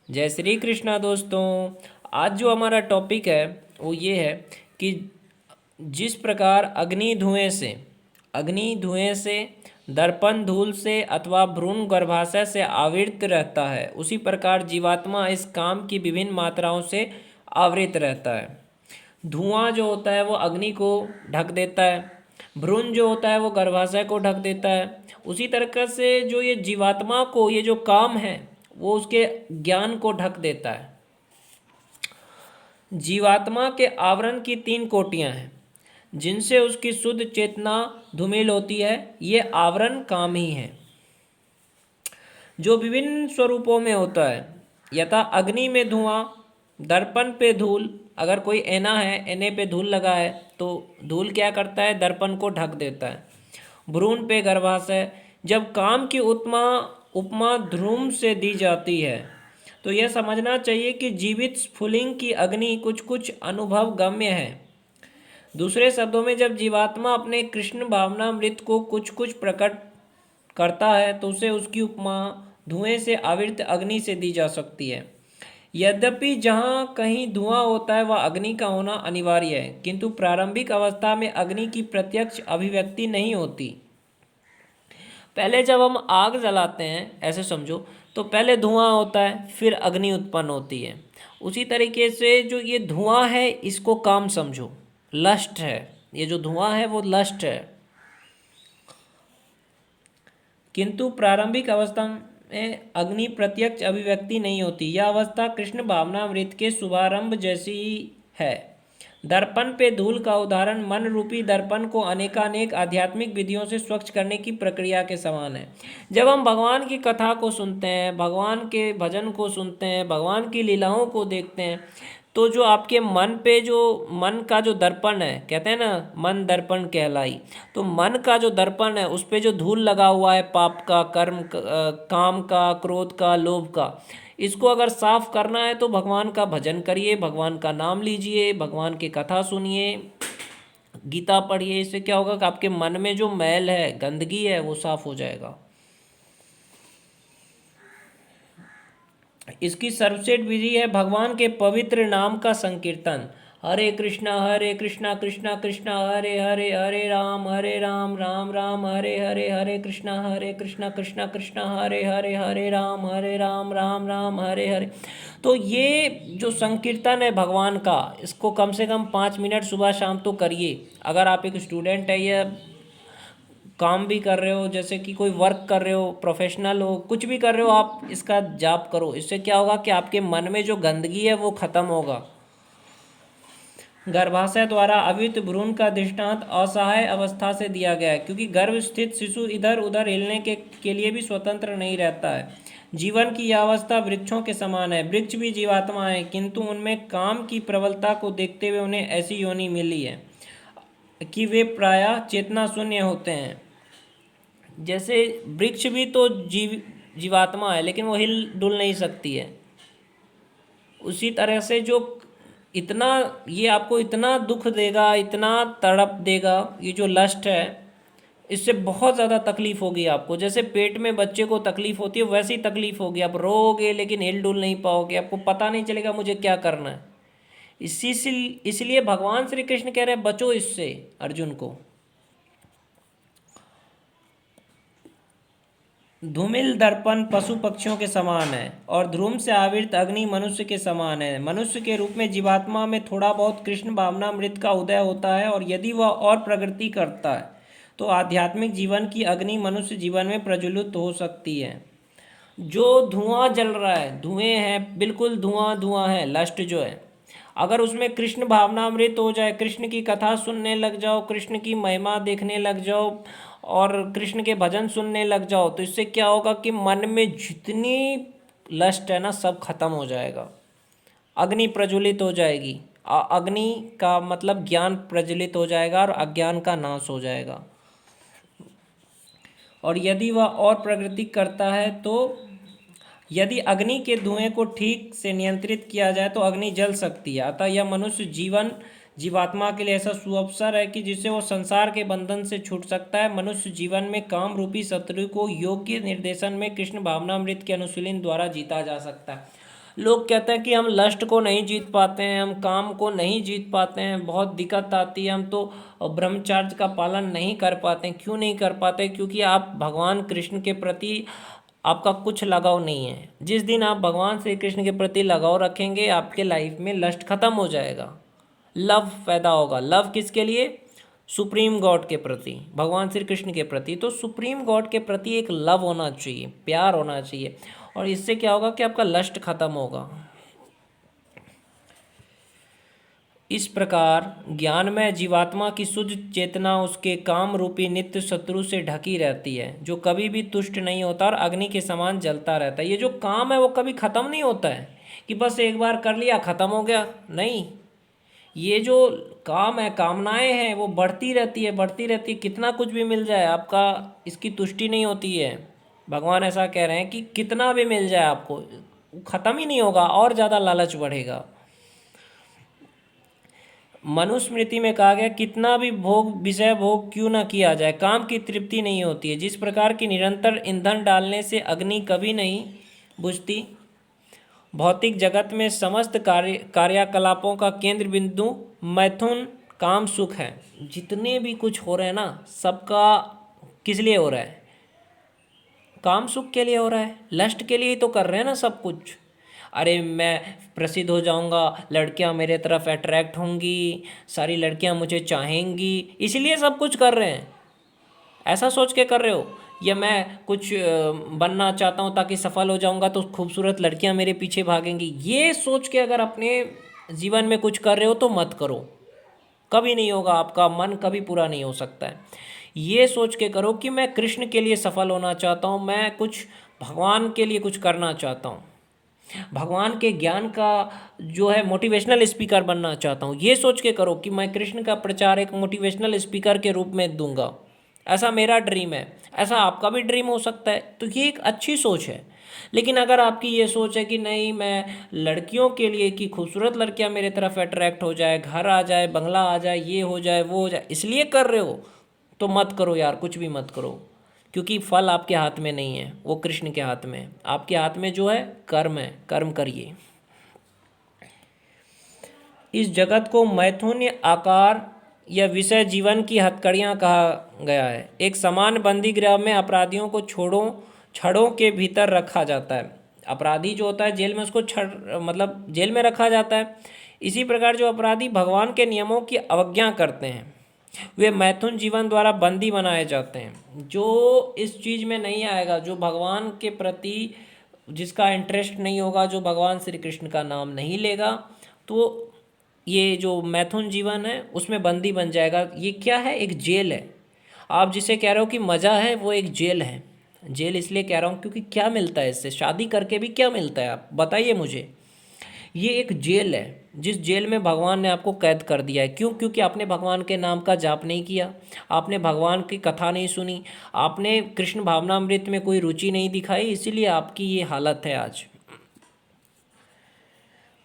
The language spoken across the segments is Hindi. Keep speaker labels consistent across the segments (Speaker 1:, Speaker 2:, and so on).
Speaker 1: जय श्री कृष्णा दोस्तों। आज जो हमारा टॉपिक है वो ये है कि जिस प्रकार अग्नि धुएं से दर्पण धूल से अथवा भ्रूण गर्भाशय से आवृत रहता है, उसी प्रकार जीवात्मा इस काम की विभिन्न मात्राओं से आवृत रहता है। धुआं जो होता है वो अग्नि को ढक देता है, भ्रूण जो होता है वो गर्भाशय को ढक देता है। उसी तरीके से जो ये जीवात्मा को ये जो काम है वो उसके ज्ञान को ढक देता है। जीवात्मा के आवरण की 3 कोटियां हैं जिनसे उसकी शुद्ध चेतना धूमिल होती है। ये आवरण काम ही है जो विभिन्न स्वरूपों में होता है। यथा अग्नि में धुआं, दर्पण पे धूल। अगर कोई ऐना है, ऐने पे धूल लगा है तो धूल क्या करता है, दर्पण को ढक देता है। भ्रूण पे गर्भाशय। जब काम की उपमा ध्रुव से दी जाती है तो यह समझना चाहिए कि जीवित स्फुलिंग की अग्नि कुछ कुछ अनुभव गम्य है। दूसरे शब्दों में, जब जीवात्मा अपने कृष्ण भावनामृत को कुछ कुछ प्रकट करता है तो उसे उसकी उपमा धुएं से आवृत अग्नि से दी जा सकती है। यद्यपि जहाँ कहीं धुआं होता है वह अग्नि का होना अनिवार्य है, किंतु प्रारंभिक अवस्था में अग्नि की प्रत्यक्ष अभिव्यक्ति नहीं होती। पहले जब हम आग जलाते हैं, ऐसे समझो, तो पहले धुआं होता है, फिर अग्नि उत्पन्न होती है। उसी तरीके से जो ये धुआं है इसको काम समझो, लस्ट है। ये जो धुआं है वो लस्ट है, किंतु प्रारंभिक अवस्था में अग्नि प्रत्यक्ष अभिव्यक्ति नहीं होती। यह अवस्था कृष्ण भावनामृत के शुभारंभ जैसी ही है। दर्पण पे धूल का उदाहरण मन रूपी दर्पण को अनेकानेक आध्यात्मिक विधियों से स्वच्छ करने की प्रक्रिया के समान है। जब हम भगवान की कथा को सुनते हैं, भगवान के भजन को सुनते हैं, भगवान की लीलाओं को देखते हैं, तो जो आपके मन पे जो मन का जो दर्पण है, कहते हैं ना मन दर्पण कहलाई, तो मन का जो दर्पण है उस पे जो धूल लगा हुआ है पाप का, काम का, क्रोध का, लोभ का, इसको अगर साफ करना है तो भगवान का भजन करिए, भगवान का नाम लीजिए, भगवान की कथा सुनिए, गीता पढ़िए। इससे क्या होगा कि आपके मन में जो मैल है, गंदगी है, वो साफ हो जाएगा। इसकी सर्वश्रेष्ठ विधि है भगवान के पवित्र नाम का संकीर्तन। हरे कृष्णा कृष्णा कृष्णा हरे हरे, हरे राम राम राम हरे हरे, हरे कृष्णा कृष्णा कृष्णा हरे हरे, हरे राम राम राम हरे हरे। तो ये जो संकीर्तन है भगवान का, इसको कम से कम 5 मिनट सुबह शाम तो करिए। अगर आप एक स्टूडेंट है या काम भी कर रहे हो, जैसे कि कोई वर्क कर रहे हो, प्रोफेशनल हो, कुछ भी कर रहे हो, आप इसका जाप करो। इससे क्या होगा कि आपके मन में जो गंदगी है वो खत्म होगा। गर्भाशय द्वारा अवित भ्रूण का दृष्टांत असहाय अवस्था से दिया गया है, क्योंकि गर्भ स्थित शिशु इधर उधर हिलने के लिए भी स्वतंत्र नहीं रहता है। जीवन की यह अवस्था वृक्षों के समान है। वृक्ष भी जीवात्मा है, किंतु उनमें काम की प्रबलता को देखते हुए उन्हें ऐसी योनि मिली है कि वे प्रायः चेतना शून्य होते हैं। जैसे वृक्ष भी तो जीवात्मा है, लेकिन वो हिल डुल नहीं सकती है। उसी तरह से जो इतना ये आपको इतना दुख देगा, इतना तड़प देगा, ये जो लस्ट है, इससे बहुत ज़्यादा तकलीफ होगी आपको। जैसे पेट में बच्चे को तकलीफ होती है वैसी तकलीफ होगी। आप रोओगे लेकिन हिल डुल नहीं पाओगे, आपको पता नहीं चलेगा मुझे क्या करना है। इसलिए भगवान श्री कृष्ण कह रहे हैं बचो इससे, अर्जुन को। धूमिल दर्पण पशु पक्षियों के समान है और ध्रुव से आवृत अग्नि मनुष्य के समान है। मनुष्य के रूप में जीवात्मा में थोड़ा बहुत कृष्ण भावनामृत का उदय होता है, और यदि वह और प्रगति करता है तो आध्यात्मिक जीवन की अग्नि मनुष्य जीवन में प्रज्वलित हो सकती है। जो धुआं जल रहा है, धुएं हैं, बिल्कुल धुआं धुआं है लस्ट जो है, अगर उसमें कृष्ण भावनामृत हो जाए, कृष्ण की कथा सुनने लग जाओ, कृष्ण की महिमा देखने लग जाओ और कृष्ण के भजन सुनने लग जाओ, तो इससे क्या होगा कि मन में जितनी लस्ट है ना सब खत्म हो जाएगा। अग्नि प्रज्वलित हो जाएगी। अग्नि का मतलब ज्ञान प्रज्वलित हो जाएगा और अज्ञान का नाश हो जाएगा। और यदि वह और प्रगति करता है तो यदि अग्नि के धुएं को ठीक से नियंत्रित किया जाए तो अग्नि जल सकती है। अतः यह मनुष्य जीवात्मा के लिए ऐसा सुअवसर है कि जिससे वो संसार के बंधन से छूट सकता है। मनुष्य जीवन में काम रूपी शत्रु को योग्य निर्देशन में कृष्ण भावनामृत के अनुशीलन द्वारा जीता जा सकता है। लोग कहते हैं कि हम लस्ट को नहीं जीत पाते हैं, हम काम को नहीं जीत पाते हैं, बहुत दिक्कत आती है, हम तो ब्रह्मचर्य का पालन नहीं कर पाते हैं। क्यों नहीं कर पाते? क्योंकि आप भगवान कृष्ण के प्रति आपका कुछ लगाव नहीं है। जिस दिन आप भगवान श्री कृष्ण के प्रति लगाव रखेंगे, आपके लाइफ में लस्ट खत्म हो जाएगा, लव पैदा होगा। लव किसके लिए? सुप्रीम गॉड के प्रति, भगवान श्री कृष्ण के प्रति। तो सुप्रीम गॉड के प्रति एक लव होना चाहिए, प्यार होना चाहिए, और इससे क्या होगा कि आपका लस्ट खत्म होगा। इस प्रकार ज्ञान में जीवात्मा की शुद्ध चेतना उसके काम रूपी नित्य शत्रु से ढकी रहती है, जो कभी भी तुष्ट नहीं होता और अग्नि के समान जलता रहता है। ये जो काम है वो कभी ख़त्म नहीं होता है कि बस एक बार कर लिया ख़त्म हो गया, नहीं। ये जो काम है, कामनाएं हैं, वो बढ़ती रहती है, बढ़ती रहती है। कितना कुछ भी मिल जाए आपका इसकी तुष्टि नहीं होती है। भगवान ऐसा कह रहे हैं कि कितना भी मिल जाए आपको ख़त्म ही नहीं होगा, और ज़्यादा लालच बढ़ेगा। मनुस्मृति में कहा गया, कितना भी भोग विषय भोग क्यों ना किया जाए, काम की तृप्ति नहीं होती है। जिस प्रकार की निरंतर ईंधन डालने से अग्नि कभी नहीं बुझती, भौतिक जगत में समस्त कार्यकलापों का केंद्र बिंदु मैथुन काम सुख है। जितने भी कुछ हो रहे हैं ना, सबका किस लिए हो रहा है? काम सुख के लिए हो रहा है, लस्ट के लिए ही तो कर रहे हैं ना सब कुछ। अरे मैं प्रसिद्ध हो जाऊंगा, लड़कियां मेरे तरफ अट्रैक्ट होंगी, सारी लड़कियां मुझे चाहेंगी, इसलिए सब कुछ कर रहे हैं। ऐसा सोच के कर रहे हो? या मैं कुछ बनना चाहता हूँ ताकि सफल हो जाऊँगा तो खूबसूरत लड़कियाँ मेरे पीछे भागेंगी, ये सोच के अगर अपने जीवन में कुछ कर रहे हो तो मत करो, कभी नहीं होगा। आपका मन कभी पूरा नहीं हो सकता है। ये सोच के करो कि मैं कृष्ण के लिए सफल होना चाहता हूँ, मैं कुछ भगवान के लिए कुछ करना चाहता हूँ, भगवान के ज्ञान का जो है मोटिवेशनल स्पीकर बनना चाहता हूँ। ये सोच के करो कि मैं कृष्ण का प्रचार एक मोटिवेशनल स्पीकर के रूप में दूंगा, ऐसा मेरा ड्रीम है। ऐसा आपका भी ड्रीम हो सकता है, तो ये एक अच्छी सोच है। लेकिन अगर आपकी ये सोच है कि नहीं, मैं लड़कियों के लिए कि खूबसूरत लड़कियां मेरे तरफ अट्रैक्ट हो जाए, घर आ जाए, बंगला आ जाए, ये हो जाए, वो हो जाए, इसलिए कर रहे हो, तो मत करो यार, कुछ भी मत करो। क्योंकि फल आपके हाथ में नहीं है, वो कृष्ण के हाथ में है। आपके हाथ में जो है कर्म है, कर्म करिए। इस जगत को मैथुन आकार या विषय जीवन की हथकड़ियाँ कहा गया है। एक समान बंदी गृह में अपराधियों को छड़ों के भीतर रखा जाता है। अपराधी जो होता है जेल में, उसको छड़ मतलब जेल में रखा जाता है। इसी प्रकार जो अपराधी भगवान के नियमों की अवज्ञा करते हैं, वे मैथुन जीवन द्वारा बंदी बनाए जाते हैं। जो इस चीज़ में नहीं आएगा, जो भगवान के प्रति जिसका इंटरेस्ट नहीं होगा, जो भगवान श्री कृष्ण का नाम नहीं लेगा, तो ये जो मैथुन जीवन है उसमें बंदी बन जाएगा। ये क्या है? एक जेल है। आप जिसे कह रहे हो कि मज़ा है, वो एक जेल है। जेल इसलिए कह रहा हूँ क्योंकि क्या मिलता है इससे? शादी करके भी क्या मिलता है? आप बताइए मुझे। ये एक जेल है, जिस जेल में भगवान ने आपको कैद कर दिया है। क्यों? क्योंकि आपने भगवान के नाम का जाप नहीं किया, आपने भगवान की कथा नहीं सुनी, आपने कृष्ण भावनामृत में कोई रुचि नहीं दिखाई, इसीलिए आपकी ये हालत है आज।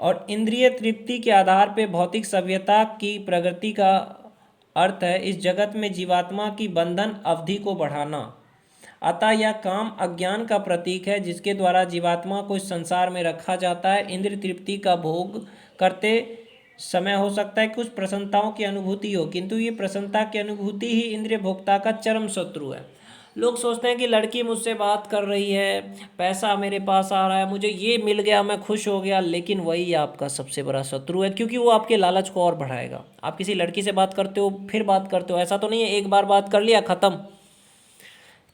Speaker 1: और इंद्रिय तृप्ति के आधार पर भौतिक सभ्यता की प्रगति का अर्थ है इस जगत में जीवात्मा की बंधन अवधि को बढ़ाना। अतः यह काम अज्ञान का प्रतीक है, जिसके द्वारा जीवात्मा को इस संसार में रखा जाता है। इंद्रिय तृप्ति का भोग करते समय हो सकता है कुछ प्रसन्नताओं की अनुभूति हो, किंतु ये प्रसन्नता की अनुभूति ही इंद्रिय भोक्ता का चरम शत्रु है। लोग सोचते हैं कि लड़की मुझसे बात कर रही है, पैसा मेरे पास आ रहा है, मुझे ये मिल गया, मैं खुश हो गया, लेकिन वही आपका सबसे बड़ा शत्रु है, क्योंकि वो आपके लालच को और बढ़ाएगा। आप किसी लड़की से बात करते हो, फिर बात करते हो, ऐसा तो नहीं है एक बार बात कर लिया ख़त्म।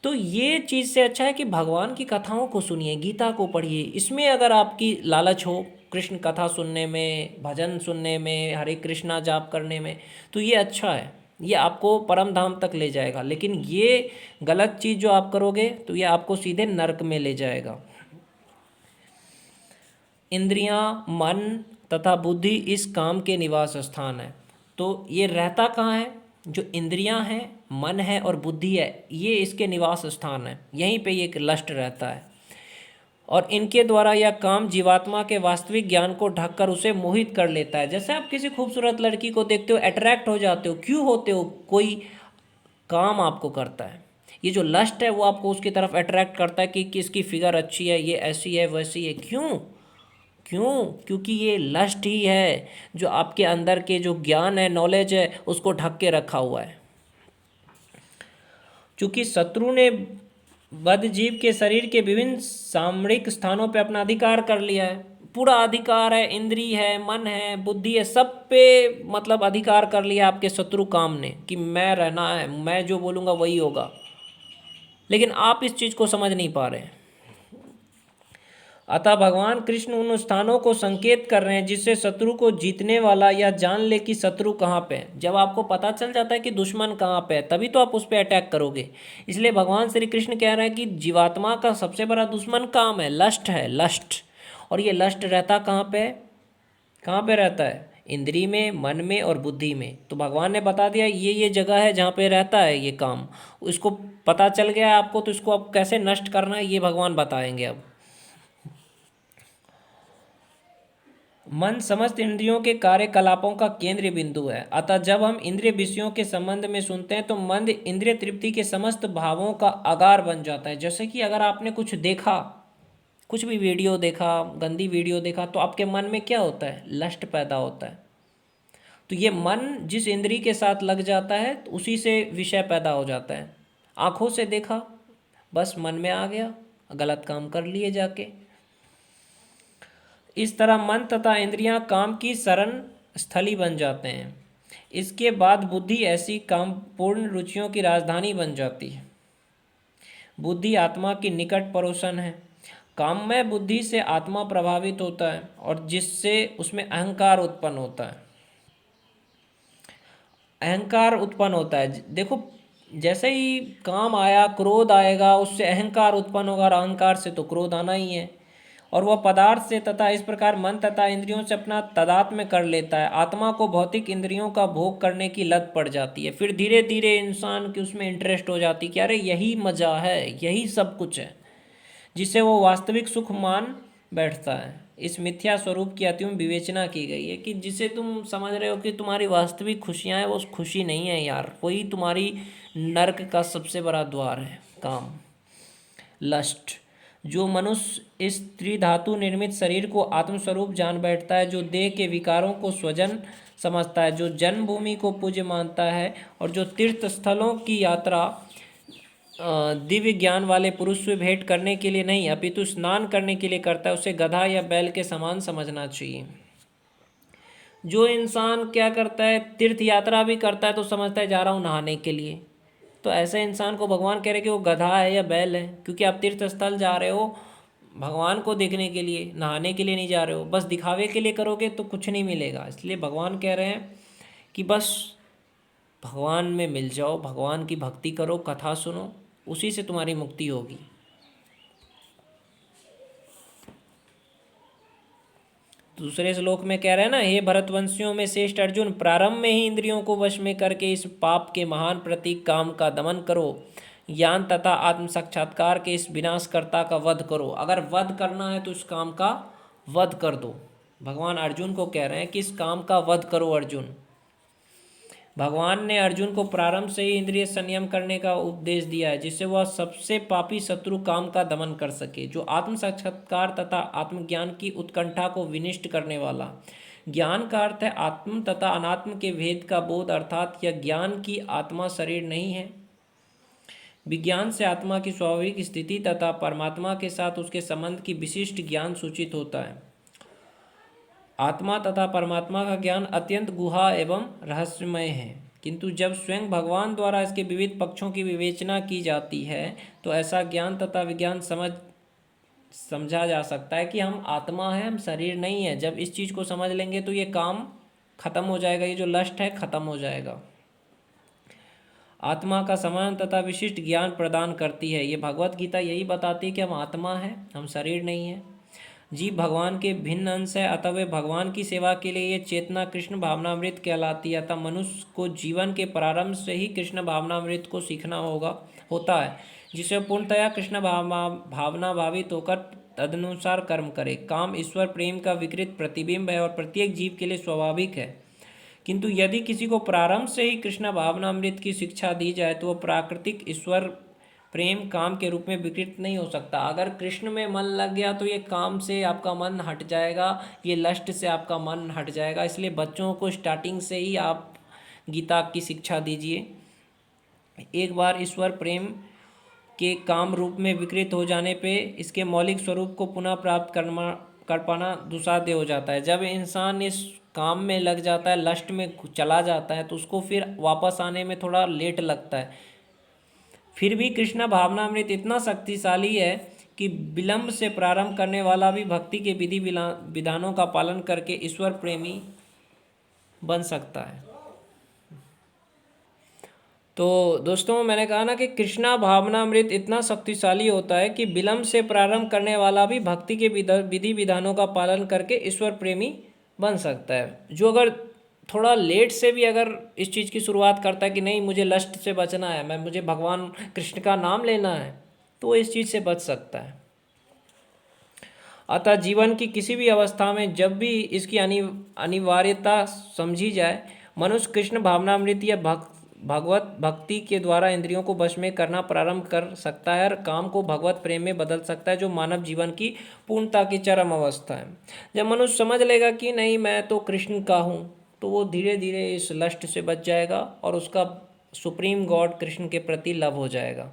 Speaker 1: तो ये चीज़ से अच्छा है कि भगवान की कथाओं को सुनिए, गीता को पढ़िए। इसमें अगर आपकी लालच हो कृष्ण कथा सुनने में, भजन सुनने में, हरे कृष्णा जाप करने में, तो ये अच्छा है, ये आपको परम धाम तक ले जाएगा। लेकिन ये गलत चीज़ जो आप करोगे तो ये आपको सीधे नरक में ले जाएगा। इंद्रियां, मन तथा बुद्धि इस काम के निवास स्थान है। तो ये रहता कहाँ है? जो इंद्रियां हैं, मन है और बुद्धि है, ये इसके निवास स्थान है। यहीं पे ये लस्ट रहता है, और इनके द्वारा यह काम जीवात्मा के वास्तविक ज्ञान को ढककर उसे मोहित कर लेता है। जैसे आप किसी खूबसूरत लड़की को देखते हो, अट्रैक्ट हो जाते हो, क्यों होते हो? कोई काम आपको करता है। ये जो लस्ट है वो आपको उसकी तरफ अट्रैक्ट करता है कि इसकी फिगर अच्छी है, ये ऐसी है, वैसी है। क्यों? क्यों? क्योंकि ये लस्ट ही है जो आपके अंदर के जो ज्ञान है, नॉलेज है, उसको ढक के रखा हुआ है। क्योंकि शत्रु ने बद्ध जीव के शरीर के विभिन्न सामरिक स्थानों पे अपना अधिकार कर लिया है। पूरा अधिकार है, इंद्रिय है, मन है, बुद्धि है, सब पे मतलब अधिकार कर लिया आपके शत्रु काम ने कि मैं रहना है, मैं जो बोलूँगा वही होगा। लेकिन आप इस चीज़ को समझ नहीं पा रहे हैं। अतः भगवान कृष्ण उन स्थानों को संकेत कर रहे हैं जिससे शत्रु को जीतने वाला या जान ले कि शत्रु कहाँ पे है। जब आपको पता चल जाता है कि दुश्मन कहाँ पे है, तभी तो आप उस पर अटैक करोगे। इसलिए भगवान श्री कृष्ण कह रहे हैं कि जीवात्मा का सबसे बड़ा दुश्मन काम है, लस्ट है, लस्ट। और ये लस्ट रहता कहाँ पे है? कहाँ पे रहता है? इंद्रिय में, मन में और बुद्धि में। तो भगवान ने बता दिया ये जगह है जहाँ पे रहता है ये काम। इसको पता चल गया है आपको, तो इसको अब कैसे नष्ट करना है ये भगवान बताएंगे अब। मन समस्त इंद्रियों के कार्यकलापों का केंद्र बिंदु है। अतः जब हम इंद्रिय विषयों के संबंध में सुनते हैं तो मन इंद्रिय तृप्ति के समस्त भावों का आगार बन जाता है। जैसे कि अगर आपने कुछ देखा, कुछ भी वीडियो देखा, गंदी वीडियो देखा, तो आपके मन में क्या होता है? लस्ट पैदा होता है। तो ये मन जिस इंद्रिय के साथ लग जाता है तो उसी से विषय पैदा हो जाता है। आँखों से देखा, बस मन में आ गया, गलत काम कर लिए जाके। इस तरह मन तथा इंद्रियां काम की शरण स्थली बन जाते हैं। इसके बाद बुद्धि ऐसी कामपूर्ण रुचियों की राजधानी बन जाती है। बुद्धि आत्मा की निकट पड़ोसन है। काममय बुद्धि से आत्मा प्रभावित होता है और जिससे उसमें अहंकार उत्पन्न होता है। अहंकार उत्पन्न होता है। देखो, जैसे ही काम आया, क्रोध आएगा, उससे अहंकार उत्पन्न होगा और अहंकार से तो क्रोध आना ही है। और वह पदार्थ से तथा इस प्रकार मन तथा इंद्रियों से अपना तादात्म्य कर लेता है। आत्मा को भौतिक इंद्रियों का भोग करने की लत पड़ जाती है। फिर धीरे धीरे इंसान की उसमें इंटरेस्ट हो जाती है कि अरे यही मज़ा है, यही सब कुछ है, जिसे वो वास्तविक सुख मान बैठता है। इस मिथ्या स्वरूप की अति में विवेचना की गई है कि जिसे तुम समझ रहे हो कि तुम्हारी वास्तविक खुशियाँ हैं, वो खुशी नहीं है यार, वही तुम्हारी नर्क का सबसे बड़ा द्वार है, काम, लस्ट। जो मनुष्य इस त्रिधातु निर्मित शरीर को आत्मस्वरूप जान बैठता है, जो देह के विकारों को स्वजन समझता है, जो जन्मभूमि को पूज्य मानता है और जो तीर्थ स्थलों की यात्रा दिव्य ज्ञान वाले पुरुष से भेंट करने के लिए नहीं अपितु स्नान करने के लिए करता है, उसे गधा या बैल के समान समझना चाहिए। जो इंसान क्या करता है, तीर्थ यात्रा भी करता है तो समझता है जा रहा हूँ नहाने के लिए, तो ऐसे इंसान को भगवान कह रहे कि वो गधा है या बैल है। क्योंकि आप तीर्थ स्थल जा रहे हो भगवान को देखने के लिए, नहाने के लिए नहीं जा रहे हो। बस दिखावे के लिए करोगे तो कुछ नहीं मिलेगा। इसलिए भगवान कह रहे हैं कि बस भगवान में मिल जाओ, भगवान की भक्ति करो, कथा सुनो, उसी से तुम्हारी मुक्ति होगी। दूसरे श्लोक में कह रहे हैं ना, हे भरतवंशियों में श्रेष्ठ अर्जुन, प्रारंभ में ही इंद्रियों को वश में करके इस पाप के महान प्रतीक काम का दमन करो, ज्ञान तथा आत्म साक्षात्कार के इस विनाशकर्ता का वध करो। अगर वध करना है तो इस काम का वध कर दो। भगवान अर्जुन को कह रहे हैं कि इस काम का वध करो अर्जुन। भगवान ने अर्जुन को प्रारंभ से ही इंद्रिय संयम करने का उपदेश दिया है, जिससे वह सबसे पापी शत्रु काम का दमन कर सके, जो आत्म साक्षात्कार तथा आत्मज्ञान की उत्कंठा को विनिष्ट करने वाला। ज्ञान का अर्थ है आत्म तथा अनात्म के भेद का बोध, अर्थात यह ज्ञान की आत्मा शरीर नहीं है। विज्ञान से आत्मा की स्वाभाविक स्थिति तथा परमात्मा के साथ उसके संबंध की विशिष्ट ज्ञान सूचित होता है। आत्मा तथा परमात्मा का ज्ञान अत्यंत गुहा एवं रहस्यमय है, किंतु जब स्वयं भगवान द्वारा इसके विविध पक्षों की विवेचना की जाती है तो ऐसा ज्ञान तथा विज्ञान समझा जा सकता है कि हम आत्मा है, हम शरीर नहीं है। जब इस चीज़ को समझ लेंगे तो ये काम खत्म हो जाएगा, ये जो लस्ट है खत्म हो जाएगा। आत्मा का समान तथा विशिष्ट ज्ञान प्रदान करती है। ये भगवत गीता यही बताती है कि हम आत्मा है, हम शरीर नहीं है। जीव भगवान के भिन्न अंश है, अतः वे भगवान की सेवा के लिए ये चेतना कृष्ण भावनामृत कहलाती है। अतः मनुष्य को जीवन के प्रारंभ से ही कृष्ण भावनामृत को सीखना होता है, जिसे पूर्णतया कृष्ण भावना भावित होकर तदनुसार कर्म करे। काम ईश्वर प्रेम का विकृत प्रतिबिंब है और प्रत्येक जीव के लिए स्वाभाविक है, किंतु यदि किसी को प्रारंभ से ही कृष्ण भावनामृत की शिक्षा दी जाए तो वह प्राकृतिक ईश्वर प्रेम काम के रूप में विकृत नहीं हो सकता। अगर कृष्ण में मन लग गया तो ये काम से आपका मन हट जाएगा, ये लस्ट से आपका मन हट जाएगा। इसलिए बच्चों को स्टार्टिंग से ही आप गीता की शिक्षा दीजिए। एक बार ईश्वर प्रेम के काम रूप में विकृत हो जाने पे इसके मौलिक स्वरूप को पुनः प्राप्त कर पाना दुस्साध्य हो जाता है। जब इंसान इस काम में लग जाता है, लस्ट में चला जाता है, तो उसको फिर वापस आने में थोड़ा लेट लगता है। फिर भी कृष्ण भावनामृत इतना शक्तिशाली है कि विलंब से प्रारंभ करने वाला भी भक्ति के विधि विधानों का पालन करके ईश्वर प्रेमी बन सकता है। तो दोस्तों, मैंने कहा ना कि कृष्णा भावनामृत इतना शक्तिशाली होता है कि विलंब से प्रारंभ करने वाला भी भक्ति के विधि विधानों का पालन करके ईश्वर प्रेमी बन सकता है। जो अगर थोड़ा लेट से भी अगर इस चीज़ की शुरुआत करता है कि नहीं मुझे लस्ट से बचना है, मुझे भगवान कृष्ण का नाम लेना है, तो वो इस चीज़ से बच सकता है। अतः जीवन की किसी भी अवस्था में जब भी इसकी अनिवार्यता समझी जाए, मनुष्य कृष्ण भावनामृत या भगवत भक्ति के द्वारा इंद्रियों को वश में करना प्रारंभ कर सकता है और काम को भगवत प्रेम में बदल सकता है, जो मानव जीवन की पूर्णता की चरम अवस्था है। जब मनुष्य समझ लेगा कि नहीं मैं तो कृष्ण का हूँ, तो वो धीरे धीरे इस लस्ट से बच जाएगा और उसका सुप्रीम गॉड कृष्ण के प्रति लव हो जाएगा।